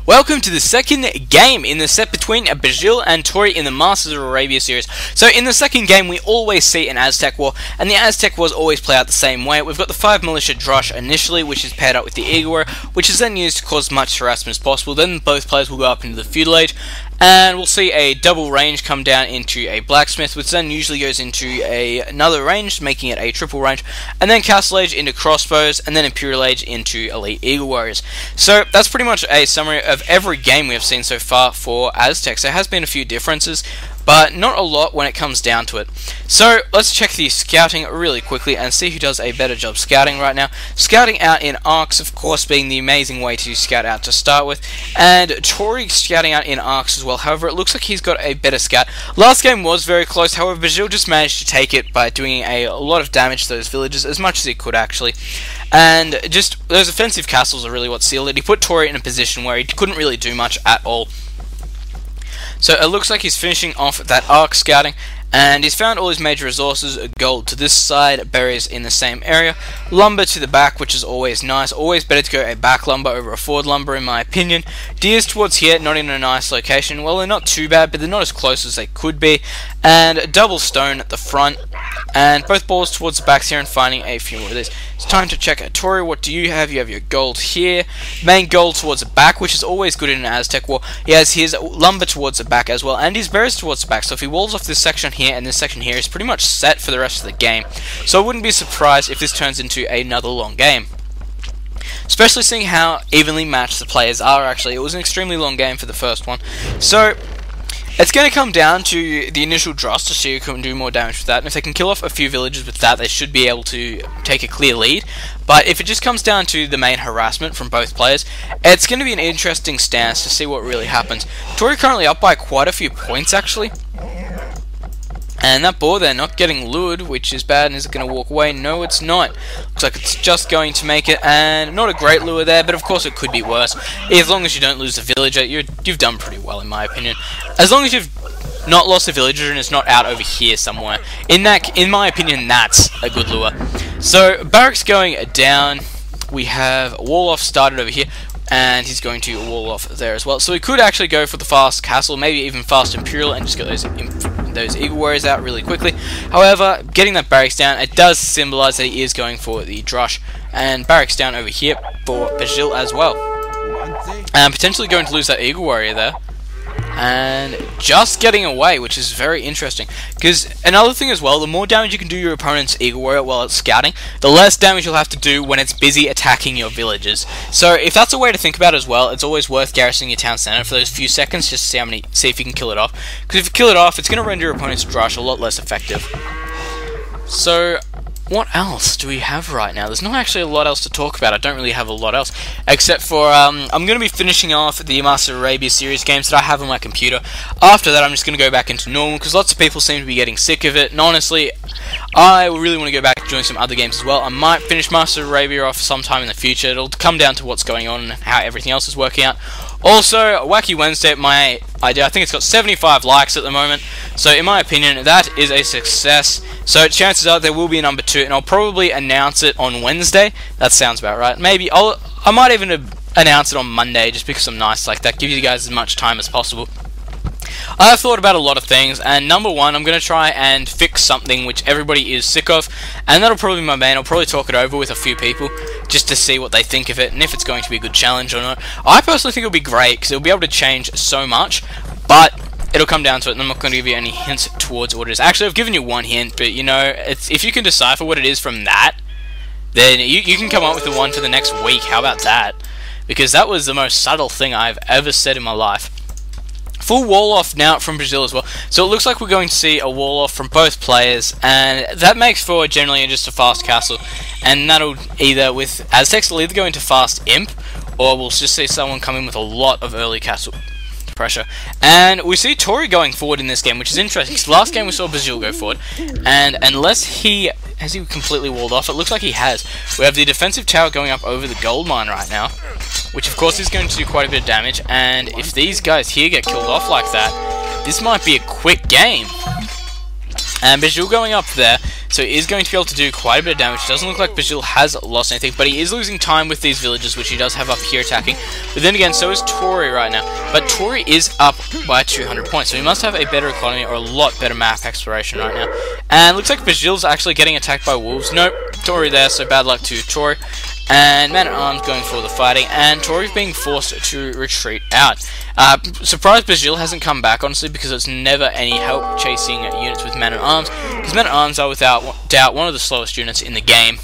Welcome to the second game in the set between Bajzel and Toray in the Masters of Arabia series. So in the second game we always see an Aztec war, and the Aztec wars always play out the same way. We've got the 5 militia drush initially, which is paired up with the Eagle Warrior, which is then used to cause much harassment as possible. Then both players will go up into the feudal age, and we'll see a double range come down into a blacksmith, which then usually goes into another range, making it a triple range, and then castle age into crossbows, and then imperial age into elite eagle warriors. So that's pretty much a summary of every game we have seen so far for Aztecs. There has been a few differences, but not a lot when it comes down to it. So let's check the scouting really quickly and see who does a better job scouting right now. Scouting out in arcs, of course, being the amazing way to scout out to start with, and Toray scouting out in arcs as well. However, it looks like he's got a better scout. Last game was very close, however, Bajzel just managed to take it by doing a lot of damage to those villages, as much as he could actually. And just those offensive castles are really what sealed it. He put Toray in a position where he couldn't really do much at all. So it looks like he's finishing off that arc scouting, and he's found all his major resources: gold to this side, berries in the same area, lumber to the back, which is always nice. Always better to go a back lumber over a forward lumber in my opinion. Deers towards here, not in a nice location. Well, they're not too bad, but they're not as close as they could be. And double stone at the front, and both balls towards the backs here, and finding a few more of these. It's time to check out Toray. What do you have? You have your gold here, main gold towards the back, which is always good in an Aztec war. He has his lumber towards the back as well, and his berries towards the back. So if he walls off this section here and this section here, he's pretty much set for the rest of the game. So I wouldn't be surprised if this turns into another long game, especially seeing how evenly matched the players are. Actually, it was an extremely long game for the first one. So it's going to come down to the initial dross to see who can do more damage with that, and if they can kill off a few villages with that, they should be able to take a clear lead. But if it just comes down to the main harassment from both players, it's going to be an interesting stance to see what really happens. Toray currently up by quite a few points actually, and that boar there not getting lured, which is bad. And is it going to walk away? No, it's not. Looks like it's just going to make it, and not a great lure there, but of course it could be worse. As long as you don't lose a villager, you've done pretty well in my opinion. As long as you've not lost a villager and it's not out over here somewhere. In my opinion, that's a good lure. So barracks going down. We have wall off started over here, and he's going to wall off there as well. So we could actually go for the fast castle, maybe even fast imperial, and just get those eagle warriors out really quickly. However, getting that barracks down, it does symbolize that he is going for the drush, and barracks down over here for Bajzel as well. And potentially going to lose that eagle warrior there, and just getting away, which is very interesting. Because another thing as well, the more damage you can do your opponent's eagle warrior while it's scouting, the less damage you'll have to do when it's busy attacking your villages. So if that's a way to think about it as well, it's always worth garrisoning your town center for those few seconds just to see if you can kill it off. Because if you kill it off, it's going to render your opponent's drush a lot less effective. So what else do we have right now? There's not actually a lot else to talk about. I don't really have a lot else, except for I'm going to be finishing off the Masters of Arabia series games that I have on my computer. After that, I'm just going to go back into normal, because lots of people seem to be getting sick of it, and honestly, I really want to go back and join some other games as well. I might finish Masters of Arabia off sometime in the future. It'll come down to what's going on and how everything else is working out. Also, Wacky Wednesday, my idea, I think it's got 75 likes at the moment, so in my opinion, that is a success. So chances are there will be a number 2, and I'll probably announce it on Wednesday. That sounds about right. Maybe I might even announce it on Monday, just because I'm nice like that. Give you guys as much time as possible. I've thought about a lot of things, and number 1, I'm going to try and fix something which everybody is sick of, and that'll probably be my main. I'll probably talk it over with a few people, just to see what they think of it, and if it's going to be a good challenge or not. I personally think it'll be great, because it'll be able to change so much, but it'll come down to it, and I'm not going to give you any hints towards what it is. Actually, I've given you one hint, but you know, if you can decipher what it is from that, then you can come up with the one for the next week. How about that? Because that was the most subtle thing I've ever said in my life. Full wall off now from Bajzel as well. So it looks like we're going to see a wall off from both players, and that makes for generally just a fast castle. And that'll either, with Aztecs, will either go into fast imp, or we'll just see someone come in with a lot of early castle pressure. And we see Toray going forward in this game, which is interesting, because last game we saw Bajzel go forward, and unless has he completely walled off? It looks like he has. We have the defensive tower going up over the gold mine right now, which of course is going to do quite a bit of damage, and if these guys here get killed off like that, this might be a quick game. And Bajzel going up there, so he is going to be able to do quite a bit of damage. It doesn't look like Bajzel has lost anything, but he is losing time with these villages, which he does have up here attacking. But then again, so is Toray right now. But Toray is up by 200 points, so he must have a better economy or a lot better map exploration right now. And looks like Bajzel's actually getting attacked by wolves. Nope, Toray there, so bad luck to Toray. And Man-at-Arms going for the fighting, and Toray's being forced to retreat out. Surprised Bajzel hasn't come back, honestly, because it's never any help chasing units with Man-at-Arms, because Men-at-Arms are without doubt one of the slowest units in the game.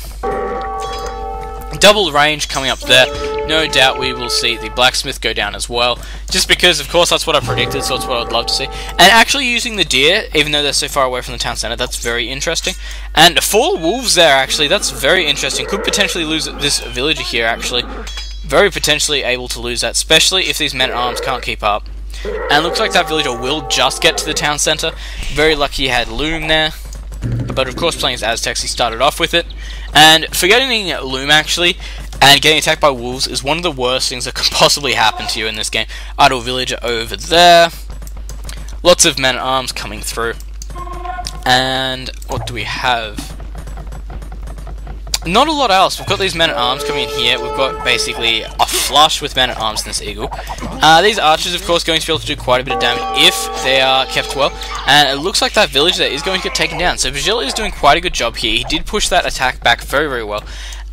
Double range coming up there. No doubt we will see the blacksmith go down as well, just because, of course, that's what I predicted, so that's what I'd love to see. And actually using the deer, even though they're so far away from the town centre, that's very interesting. And 4 wolves there, actually, that's very interesting. Could potentially lose this villager here, actually. Very potentially able to lose that, especially if these men-at-arms can't keep up. And looks like that villager will just get to the town centre. Very lucky he had Loom there. But of course, playing as Aztecs, he started off with it. And forgetting Loom, actually, and getting attacked by wolves is one of the worst things that could possibly happen to you in this game. Idle villager over there. Lots of men-at-arms coming through. And what do we have? Not a lot else. We've got these men-at-arms coming in here. We've got basically a flush with men-at-arms in this eagle. These archers, of course, going to be able to do quite a bit of damage if they are kept well. And it looks like that village there is going to get taken down. So Bajzel is doing quite a good job here. He did push that attack back very, very well.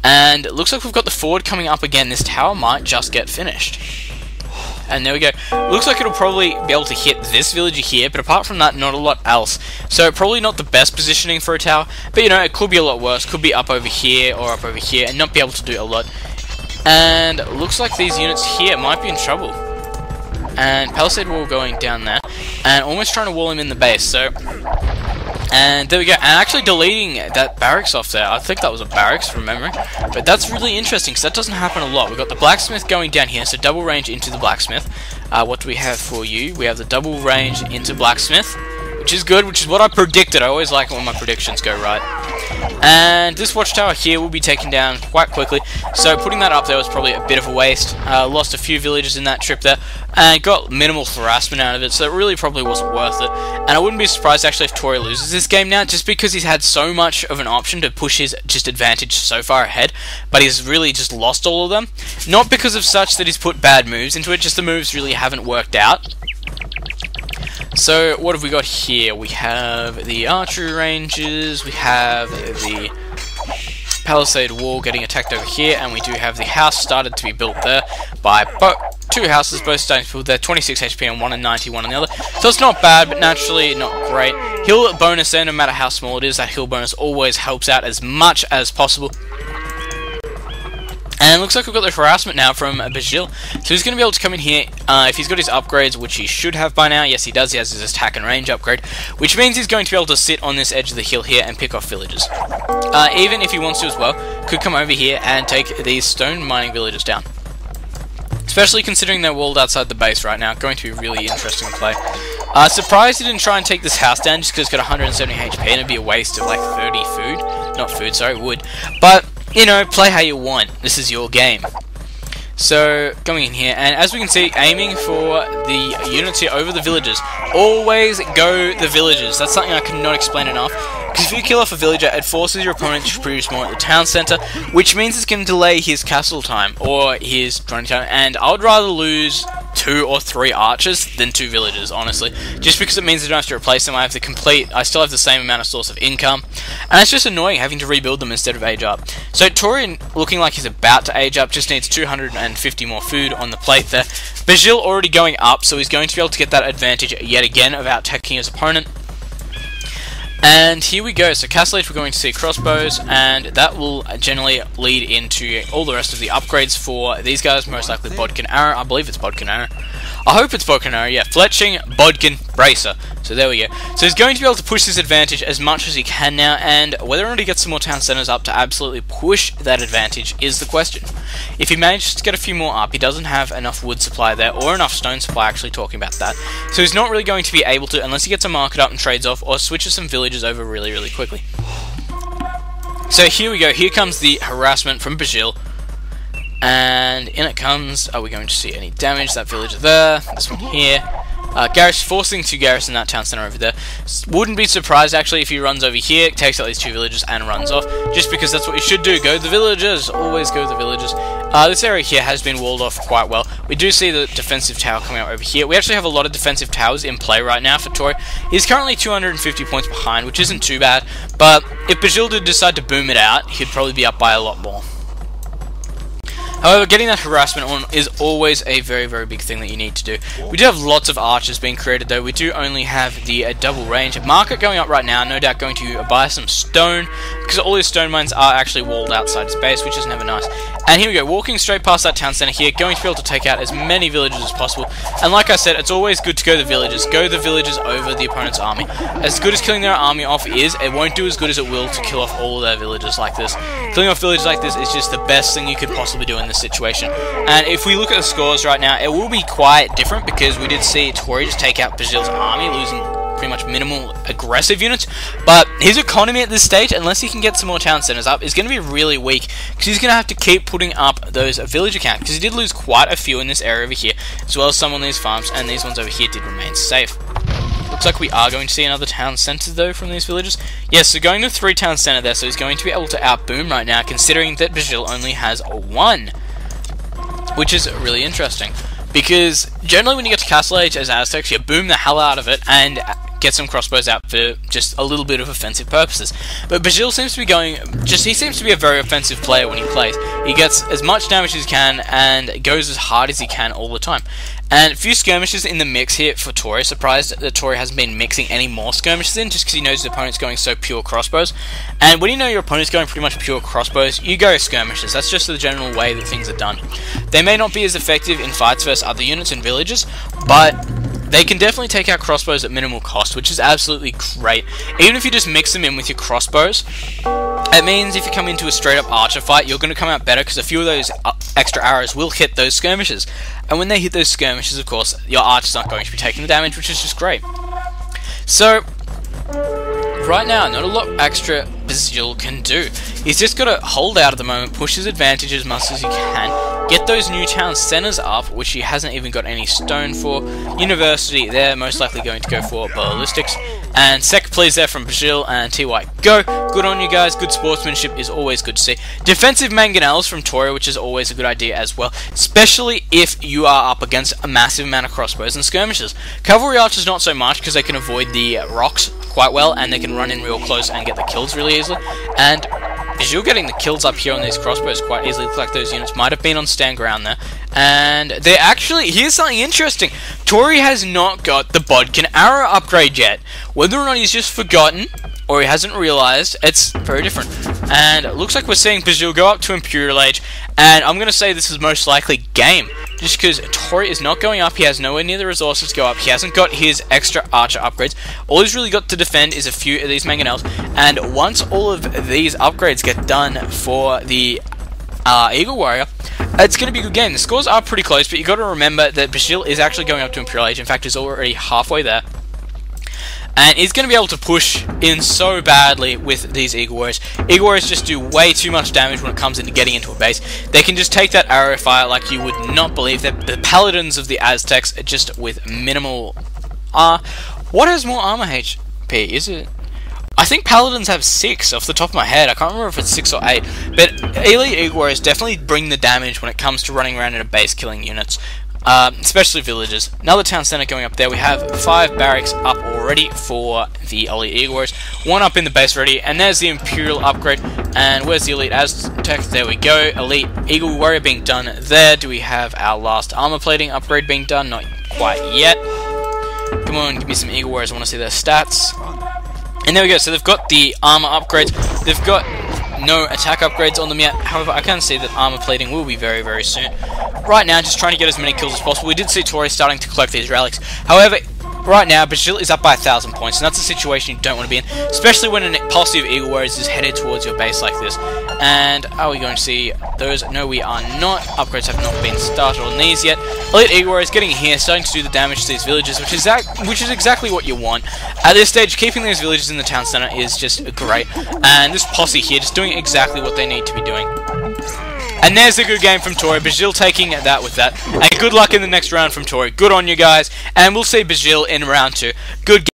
And it looks like we've got the forward coming up again. This tower might just get finished. And there we go. Looks like it'll probably be able to hit this villager here, but apart from that, not a lot else. So probably not the best positioning for a tower, but you know, it could be a lot worse. Could be up over here or up over here and not be able to do a lot. And looks like these units here might be in trouble. And Palisade Wall going down there, and almost trying to wall him in the base, so... And there we go, and actually deleting that barracks off there. I think that was a barracks from memory. But that's really interesting, because that doesn't happen a lot. We've got the blacksmith going down here, so double range into the blacksmith. What do we have for you? We have the double range into blacksmith, which is good, which is what I predicted. I always like it when my predictions go right. And this watchtower here will be taken down quite quickly, so putting that up there was probably a bit of a waste. Lost a few villagers in that trip there, and got minimal harassment out of it, so it really probably wasn't worth it. And I wouldn't be surprised actually if Toray loses this game now, just because he's had so much of an option to push his just advantage so far ahead, but he's really just lost all of them. Not because of such that he's put bad moves into it, just the moves really haven't worked out. So, what have we got here? We have the archery ranges, we have the palisade wall getting attacked over here, and we do have the house started to be built there by 2 houses, both starting to build there, 26 HP on one and 91 on the other. So it's not bad, but naturally not great. Hill bonus there, no matter how small it is, that hill bonus always helps out as much as possible. And it looks like we've got the harassment now from Bajzel. So he's going to be able to come in here, if he's got his upgrades, which he should have by now. Yes, he does. He has his attack and range upgrade, which means he's going to be able to sit on this edge of the hill here and pick off villagers. Even if he wants to as well, could come over here and take these stone mining villagers down. Especially considering they're walled outside the base right now. Going to be really interesting to play. Surprised he didn't try and take this house down just because it's got 170 HP and it'd be a waste of like 30 food. Not food, sorry, wood. But... you know, play how you want. This is your game. So, going in here, and as we can see, aiming for the units here over the villagers. Always go the villagers. That's something I cannot explain enough. Because if you kill off a villager, it forces your opponent to produce more at the town centre, which means it's going to delay his castle time, or his drone time, and I would rather lose 2 or 3 archers than 2 villagers, honestly. Just because it means I don't have to replace them, I still have the same amount of source of income, and it's just annoying having to rebuild them instead of age up. So Toray, looking like he's about to age up, just needs 250 more food on the plate there. Bajzel already going up, so he's going to be able to get that advantage yet again of out-teching his opponent. And here we go, so Castle Age we're going to see crossbows, and that will generally lead into all the rest of the upgrades for these guys, most likely Bodkin Arrow. I believe it's Bodkin Arrow. I hope it's Bodkin Arrow, yeah, Fletching, Bodkin, Bracer. So there we go. So he's going to be able to push this advantage as much as he can now, and whether or not he gets some more town centers up to absolutely push that advantage is the question. If he manages to get a few more up, he doesn't have enough wood supply there, or enough stone supply, actually talking about that. So he's not really going to be able to, unless he gets a market up and trades off, or switches some villages over really, really quickly. So here we go, here comes the harassment from Bajzel. And in it comes, are we going to see any damage? That villager there, this one here. forcing to garrison that town center over there. Wouldn't be surprised actually if he runs over here, takes out these 2 villages and runs off, just because that's what you should do. Go the villagers, always go the villagers. This area here has been walled off quite well. We do see the defensive tower coming out over here. We actually have a lot of defensive towers in play right now for Toray. He's currently 250 points behind, which isn't too bad, but if Bajzel did decide to boom it out, he'd probably be up by a lot more. However, getting that harassment on is always a very, very big thing that you need to do. We do have lots of archers being created though. We do only have the double range market going up right now. No doubt going to buy some stone, because all his stone mines are actually walled outside his base, which is never nice. And here we go, walking straight past that town center here, going to be able to take out as many villages as possible. And like I said, it's always good to go the villagers. Go the villagers over the opponent's army. As good as killing their army off is, it won't do as good as it will to kill off all of their villagers like this. Killing off villages like this is just the best thing you could possibly do in this situation. And if we look at the scores right now, it will be quite different, because we did see Toray just take out Bajzel's army, losing pretty much minimal aggressive units, but his economy at this stage, unless he can get some more town centers up, is going to be really weak, because he's going to have to keep putting up those villager counts, because he did lose quite a few in this area over here, as well as some on these farms, and these ones over here did remain safe. Looks like we are going to see another town center though from these villages. Yes, so going to 3 town center there, so he's going to be able to outboom right now, considering that Bajzel only has 1. Which is really interesting, because generally when you get to Castle Age as Aztecs, you boom the hell out of it and get some crossbows out for just a little bit of offensive purposes. But Bajzel seems to be he seems to be a very offensive player when he plays. He gets as much damage as he can and goes as hard as he can all the time. And a few skirmishes in the mix here for Toray. Surprised that Toray hasn't been mixing any more skirmishes in, just because he knows his opponent's going so pure crossbows. And when you know your opponent's going pretty much pure crossbows, you go skirmishes. That's just the general way that things are done. They may not be as effective in fights versus other units and villages, but they can definitely take out crossbows at minimal cost, which is absolutely great. Even if you just mix them in with your crossbows, it means if you come into a straight up archer fight, you're going to come out better, because a few of those extra arrows will hit those skirmishes. And when they hit those skirmishes, of course, your archer's not going to be taking the damage, which is just great. So, right now, not a lot extra Bajzel can do. He's just got to hold out at the moment, push his advantage as much as he can, get those new town centers up, which he hasn't even got any stone for. University, they're most likely going to go for ballistics. And second please there from Bajzel and TY. Go! Good on you guys, good sportsmanship is always good to see. Defensive mangonels from Toray, which is always a good idea as well, especially if you are up against a massive amount of crossbows and skirmishes. Cavalry archers not so much, because they can avoid the rocks quite well, and they can run in real close and get the kills really easily. And Bajzel getting the kills up here on these crossbows quite easily. Looks like those units might have been on stand ground there. And they're actually, here's something interesting. Toray has not got the Bodkin arrow upgrade yet. Whether or not he's just forgotten, or he hasn't realized, it's very different. And it looks like we're seeing Bajzel go up to Imperial Age, and I'm going to say this is most likely game, just because Toray is not going up. He has nowhere near the resources to go up. He hasn't got his extra archer upgrades. All he's really got to defend is a few of these mangonels, and once all of these upgrades get done for the Eagle Warrior, it's going to be a good game. The scores are pretty close, but you've got to remember that Bajzel is actually going up to Imperial Age. In fact, he's already halfway there. And he's going to be able to push in so badly with these Eagle Warriors. Eagle Warriors just do way too much damage when it comes into getting into a base. They can just take that arrow fire like you would not believe. They're the paladins of the Aztecs, just with minimal... what has more armor HP? Is it... I think paladins have 6 off the top of my head. I can't remember if it's 6 or 8. But elite Eagle Warriors definitely bring the damage when it comes to running around in a base killing units. Especially villages. Another town center going up there. We have 5 barracks up already for the elite Eagle Warriors. 1 up in the base ready, and there's the Imperial upgrade. And where's the elite Aztec? There we go. Elite Eagle Warrior being done there. Do we have our last armor plating upgrade being done? Not quite yet. Come on, give me some Eagle Warriors. I want to see their stats. And there we go. So they've got the armor upgrades. They've got no attack upgrades on them yet. However, I can see that armor plating will be very, very soon. Right now, just trying to get as many kills as possible. We did see Toray starting to collect these relics. However, right now, Bajzel is up by 1,000 points, and that's a situation you don't want to be in, especially when an impulsive Eagle Warriors is headed towards your base like this. And are we going to see those? No, we are not. Upgrades have not been started on these yet. Elite Eagle Warriors getting here, starting to do the damage to these villages, which is exactly what you want. At this stage, keeping these villages in the town center is just great. And this posse here just doing exactly what they need to be doing. And there's a good game from Toray. Bajzel taking that with that. And good luck in the next round from Toray. Good on you guys. And we'll see Bajzel in round 2. Good game.